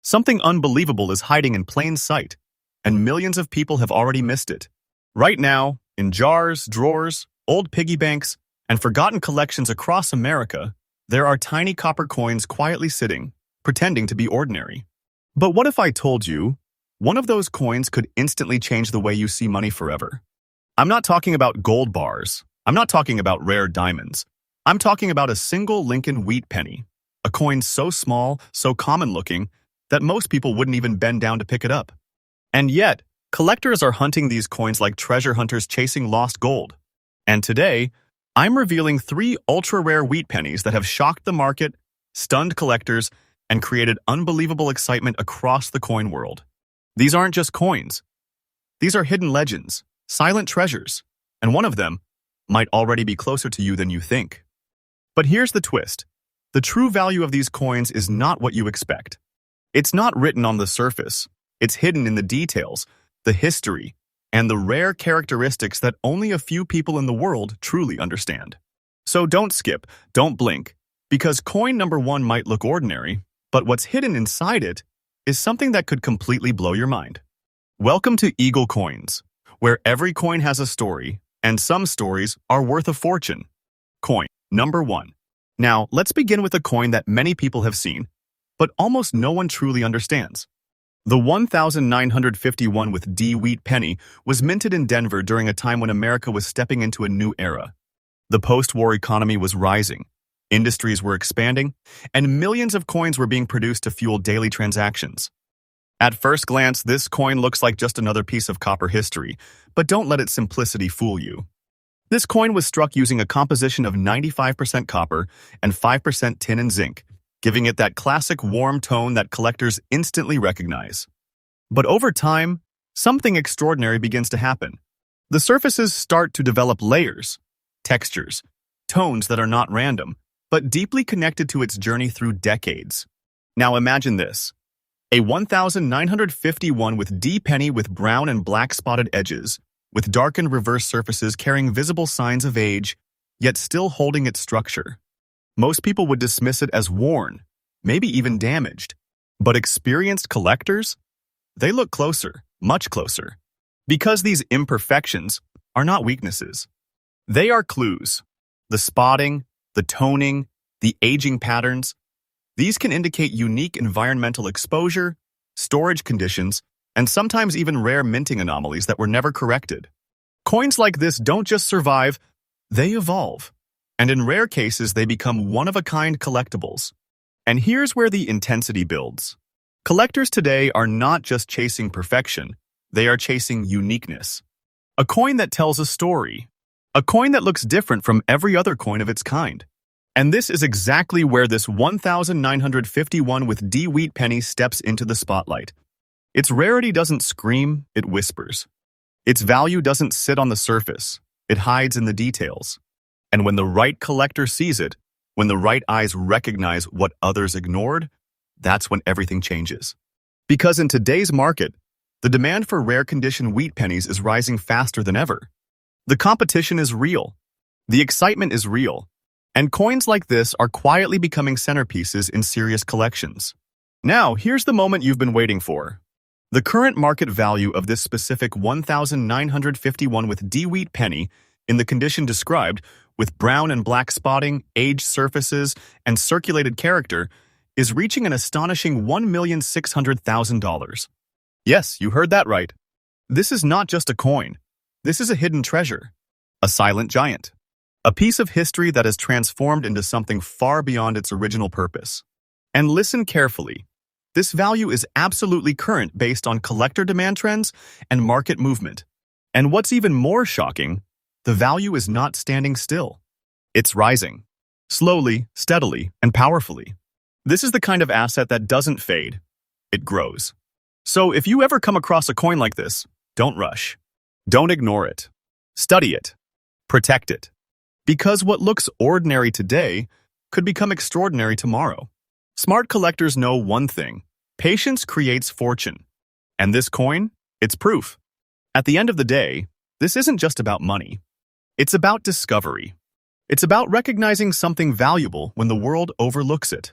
Something unbelievable is hiding in plain sight, and millions of people have already missed it. Right now, in jars, drawers, old piggy banks, and forgotten collections across America, there are tiny copper coins quietly sitting, pretending to be ordinary. But what if I told you one of those coins could instantly change the way you see money forever? I'm not talking about gold bars. I'm not talking about rare diamonds. I'm talking about a single Lincoln wheat penny, a coin so small, so common-looking, that most people wouldn't even bend down to pick it up. And yet, collectors are hunting these coins like treasure hunters chasing lost gold. And today, I'm revealing 3 ultra-rare wheat pennies that have shocked the market, stunned collectors, and created unbelievable excitement across the coin world. These aren't just coins. These are hidden legends, silent treasures, and one of them might already be closer to you than you think. But here's the twist. The true value of these coins is not what you expect. It's not written on the surface. It's hidden in the details, the history, and the rare characteristics that only a few people in the world truly understand. So don't skip, don't blink, because coin number 1 might look ordinary, but what's hidden inside it is something that could completely blow your mind. Welcome to EagleCoins, where every coin has a story, and some stories are worth a fortune. Coin number 1. Now, let's begin with a coin that many people have seen, but almost no one truly understands. The 1951 with D wheat penny was minted in Denver during a time when America was stepping into a new era. The post-war economy was rising, industries were expanding, and millions of coins were being produced to fuel daily transactions. At first glance, this coin looks like just another piece of copper history, but don't let its simplicity fool you. This coin was struck using a composition of 95% copper and 5% tin and zinc, giving it that classic warm tone that collectors instantly recognize. But over time, something extraordinary begins to happen. The surfaces start to develop layers, textures, tones that are not random, but deeply connected to its journey through decades. Now imagine this. A 1951 with D penny with brown and black spotted edges, with darkened reverse surfaces carrying visible signs of age, yet still holding its structure. Most people would dismiss it as worn, maybe even damaged. But experienced collectors? They look closer, much closer. Because these imperfections are not weaknesses. They are clues. The spotting, the toning, the aging patterns. These can indicate unique environmental exposure, storage conditions, and sometimes even rare minting anomalies that were never corrected. Coins like this don't just survive, they evolve. And in rare cases, they become one-of-a-kind collectibles. And here's where the intensity builds. Collectors today are not just chasing perfection, they are chasing uniqueness. A coin that tells a story. A coin that looks different from every other coin of its kind. And this is exactly where this 1951 with D wheat penny steps into the spotlight. Its rarity doesn't scream, it whispers. Its value doesn't sit on the surface, it hides in the details. And when the right collector sees it, when the right eyes recognize what others ignored, that's when everything changes. Because in today's market, the demand for rare condition wheat pennies is rising faster than ever. The competition is real. The excitement is real. And coins like this are quietly becoming centerpieces in serious collections. Now, here's the moment you've been waiting for. The current market value of this specific 1951 with D wheat penny in the condition described, with brown and black spotting, aged surfaces, and circulated character, is reaching an astonishing $1,600,000. Yes, you heard that right. This is not just a coin. This is a hidden treasure, a silent giant, a piece of history that has transformed into something far beyond its original purpose. And listen carefully. This value is absolutely current based on collector demand trends and market movement. And what's even more shocking, the value is not standing still. It's rising. Slowly, steadily, and powerfully. This is the kind of asset that doesn't fade. It grows. So if you ever come across a coin like this, don't rush. Don't ignore it. Study it. Protect it. Because what looks ordinary today could become extraordinary tomorrow. Smart collectors know one thing. Patience creates fortune. And this coin, it's proof. At the end of the day, this isn't just about money. It's about discovery. It's about recognizing something valuable when the world overlooks it.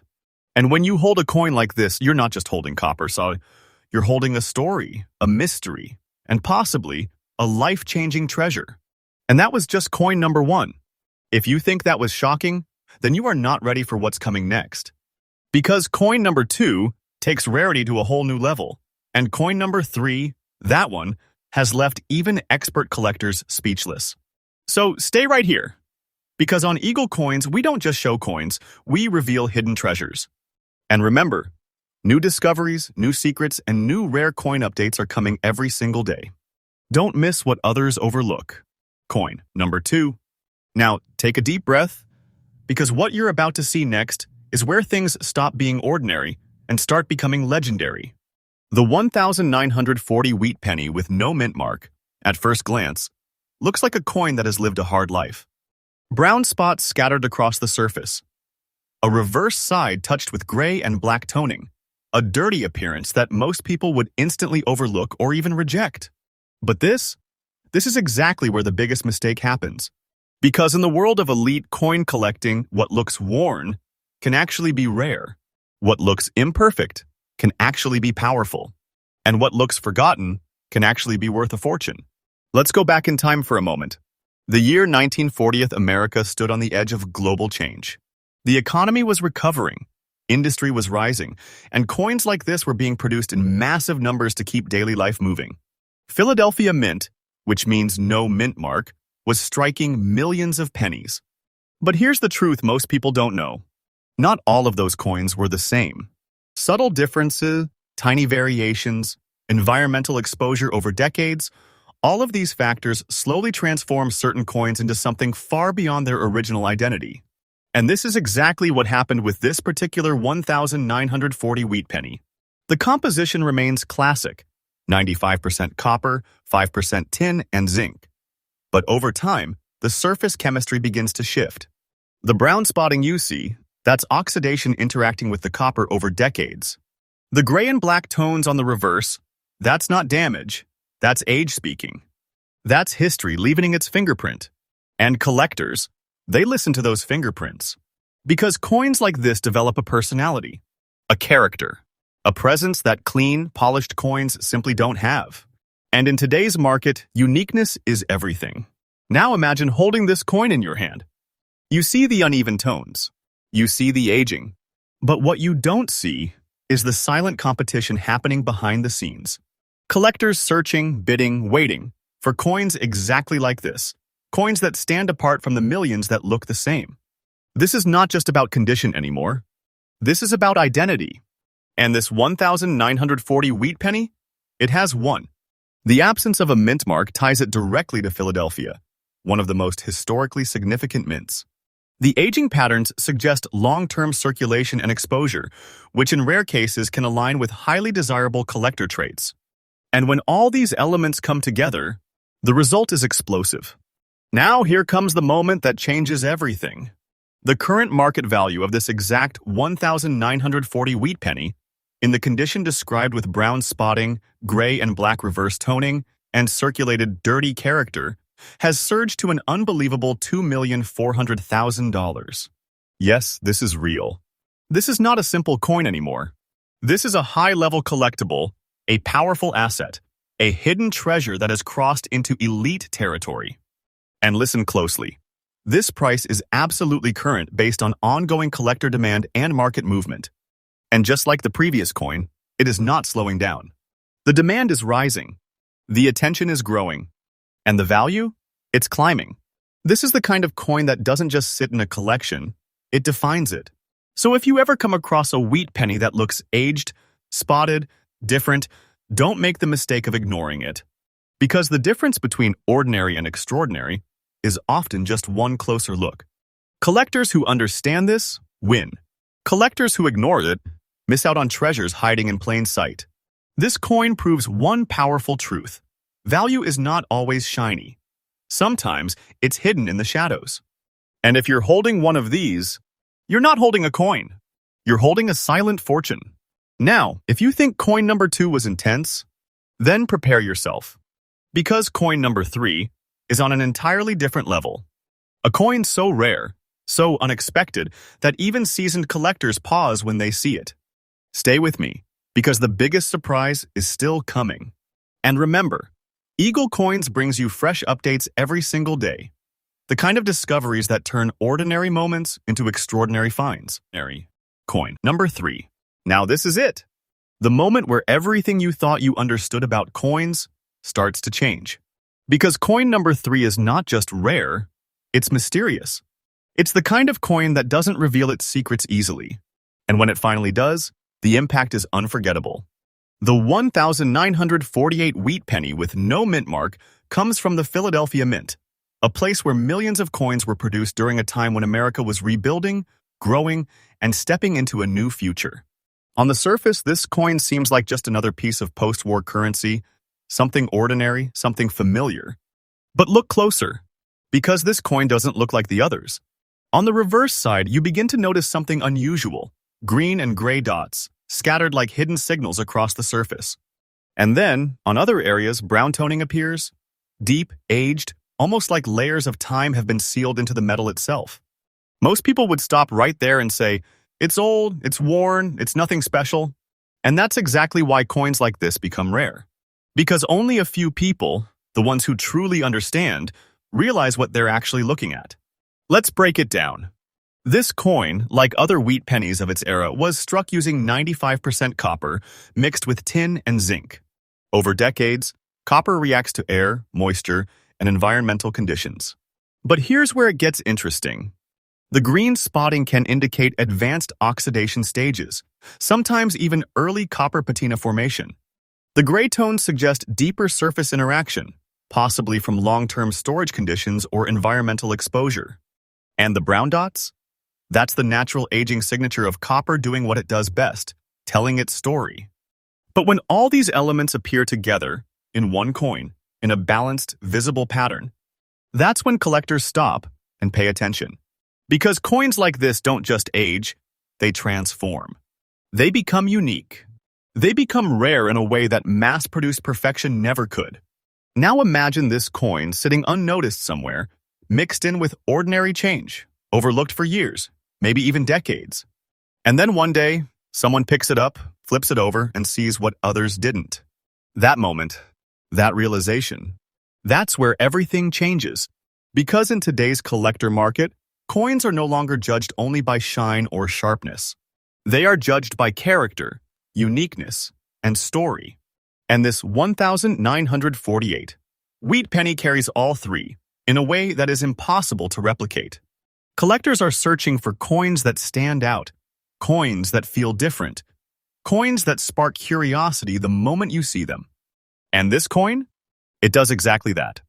And when you hold a coin like this, you're not just holding copper, so you're holding a story, a mystery, and possibly a life-changing treasure. And that was just coin number 1. If you think that was shocking, then you are not ready for what's coming next. Because coin number 2 takes rarity to a whole new level, and coin number 3, that one, has left even expert collectors speechless. So stay right here, because on EagleCoins, we don't just show coins, we reveal hidden treasures. And remember, new discoveries, new secrets, and new rare coin updates are coming every single day. Don't miss what others overlook. Coin number 2. Now, take a deep breath, because what you're about to see next is where things stop being ordinary and start becoming legendary. The 1,940 wheat penny with no mint mark, at first glance, looks like a coin that has lived a hard life. Brown spots scattered across the surface. A reverse side touched with gray and black toning. A dirty appearance that most people would instantly overlook or even reject. But this is exactly where the biggest mistake happens. Because in the world of elite coin collecting, what looks worn can actually be rare. What looks imperfect can actually be powerful. And what looks forgotten can actually be worth a fortune. Let's go back in time for a moment. The year 1940th America stood on the edge of global change. The economy was recovering, industry was rising, and coins like this were being produced in massive numbers to keep daily life moving. Philadelphia Mint, which means no mint mark, was striking millions of pennies. But here's the truth most people don't know. Not all of those coins were the same. Subtle differences, tiny variations, environmental exposure over decades, all of these factors slowly transform certain coins into something far beyond their original identity. And this is exactly what happened with this particular 1,940 wheat penny. The composition remains classic, 95% copper, 5% tin, and zinc. But over time, the surface chemistry begins to shift. The brown spotting you see, that's oxidation interacting with the copper over decades. The gray and black tones on the reverse, that's not damage, that's age speaking. That's history leaving its fingerprint. And collectors, they listen to those fingerprints. Because coins like this develop a personality, a character, a presence that clean, polished coins simply don't have. And in today's market, uniqueness is everything. Now imagine holding this coin in your hand. You see the uneven tones. You see the aging. But what you don't see is the silent competition happening behind the scenes. Collectors searching, bidding, waiting for coins exactly like this. Coins that stand apart from the millions that look the same. This is not just about condition anymore. This is about identity. And this 1,940 wheat penny? It has one. The absence of a mint mark ties it directly to Philadelphia, one of the most historically significant mints. The aging patterns suggest long-term circulation and exposure, which in rare cases can align with highly desirable collector traits. And when all these elements come together, the result is explosive. Now here comes the moment that changes everything. The current market value of this exact 1,940 wheat penny, in the condition described with brown spotting, gray and black reverse toning, and circulated dirty character, has surged to an unbelievable $2,400,000. Yes, this is real. This is not a simple coin anymore. This is a high-level collectible, a powerful asset, a hidden treasure that has crossed into elite territory. And listen closely. This price is absolutely current based on ongoing collector demand and market movement. And just like the previous coin, it is not slowing down. The demand is rising. The attention is growing. And the value? It's climbing. This is the kind of coin that doesn't just sit in a collection, it defines it. So if you ever come across a wheat penny that looks aged, spotted, different, don't make the mistake of ignoring it. Because the difference between ordinary and extraordinary is often just one closer look. Collectors who understand this win. Collectors who ignore it miss out on treasures hiding in plain sight. This coin proves one powerful truth. Value is not always shiny. Sometimes it's hidden in the shadows. And if you're holding one of these, you're not holding a coin. You're holding a silent fortune. Now, if you think coin number 2 was intense, then prepare yourself. Because coin number 3 is on an entirely different level. A coin so rare, So unexpected that even seasoned collectors pause when they see it. Stay with me, because the biggest surprise is still coming. And remember, EagleCoins brings you fresh updates every single day. The kind of discoveries that turn ordinary moments into extraordinary finds. Coin. Number 3. Now this is it. The moment where everything you thought you understood about coins starts to change. Because coin number 3 is not just rare, it's mysterious. It's the kind of coin that doesn't reveal its secrets easily. And when it finally does, the impact is unforgettable. The 1948 wheat penny with no mint mark comes from the Philadelphia Mint, a place where millions of coins were produced during a time when America was rebuilding, growing, and stepping into a new future. On the surface, this coin seems like just another piece of post-war currency, something ordinary, something familiar. But look closer, because this coin doesn't look like the others. On the reverse side, you begin to notice something unusual: green and gray dots, scattered like hidden signals across the surface. And then, on other areas, brown toning appears, deep, aged, almost like layers of time have been sealed into the metal itself. Most people would stop right there and say, "It's old, it's worn, it's nothing special." And that's exactly why coins like this become rare. Because only a few people, the ones who truly understand, realize what they're actually looking at. Let's break it down. This coin, like other wheat pennies of its era, was struck using 95% copper mixed with tin and zinc. Over decades, copper reacts to air, moisture, and environmental conditions. But here's where it gets interesting. The green spotting can indicate advanced oxidation stages, sometimes even early copper patina formation. The gray tones suggest deeper surface interaction, possibly from long-term storage conditions or environmental exposure. And the brown dots? That's the natural aging signature of copper doing what it does best, telling its story. But when all these elements appear together, in one coin, in a balanced, visible pattern, that's when collectors stop and pay attention. Because coins like this don't just age, they transform. They become unique. They become rare in a way that mass-produced perfection never could. Now imagine this coin sitting unnoticed somewhere, mixed in with ordinary change, overlooked for years, maybe even decades. And then one day, someone picks it up, flips it over, and sees what others didn't. That moment, that realization, that's where everything changes. Because in today's collector market, coins are no longer judged only by shine or sharpness. They are judged by character, uniqueness, and story. And this 1948 wheat penny carries all three in a way that is impossible to replicate. Collectors are searching for coins that stand out, coins that feel different, coins that spark curiosity the moment you see them. And this coin? It does exactly that.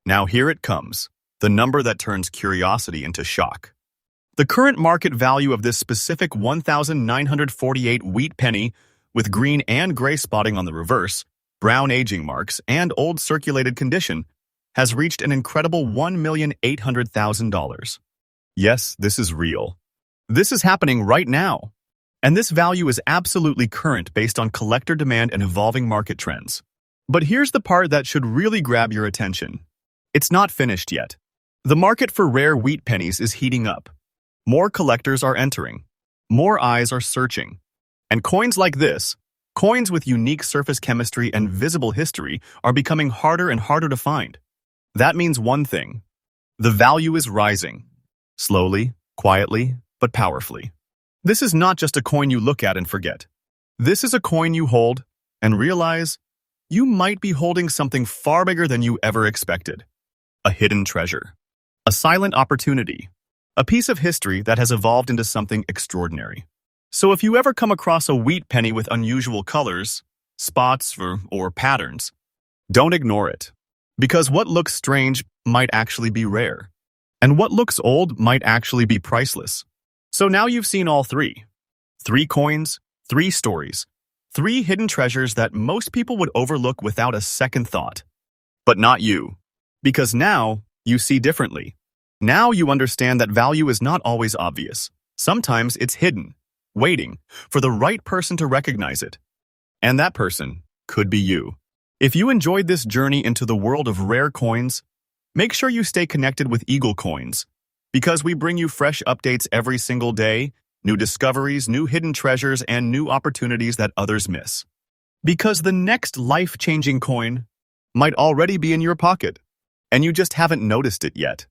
Now here it comes, the number that turns curiosity into shock. The current market value of this specific 1948 wheat penny, with green and gray spotting on the reverse, brown aging marks, and old circulated condition, has reached an incredible $1,800,000. Yes, this is real. This is happening right now. And this value is absolutely current based on collector demand and evolving market trends. But here's the part that should really grab your attention. It's not finished yet. The market for rare wheat pennies is heating up. More collectors are entering. More eyes are searching. And coins like this, coins with unique surface chemistry and visible history, are becoming harder and harder to find. That means one thing. The value is rising. Slowly, quietly, but powerfully. This is not just a coin you look at and forget. This is a coin you hold and realize you might be holding something far bigger than you ever expected. A hidden treasure. A silent opportunity. A piece of history that has evolved into something extraordinary. So if you ever come across a wheat penny with unusual colors, spots, or patterns, don't ignore it. Because what looks strange might actually be rare. And what looks old might actually be priceless. So now you've seen all three. 3 coins, 3 stories, 3 hidden treasures that most people would overlook without a second thought. But not you. Because now you see differently. Now you understand that value is not always obvious. Sometimes it's hidden, waiting for the right person to recognize it. And that person could be you. If you enjoyed this journey into the world of rare coins, make sure you stay connected with EagleCoins. Because we bring you fresh updates every single day, new discoveries, new hidden treasures, and new opportunities that others miss. Because the next life-changing coin might already be in your pocket, and you just haven't noticed it yet.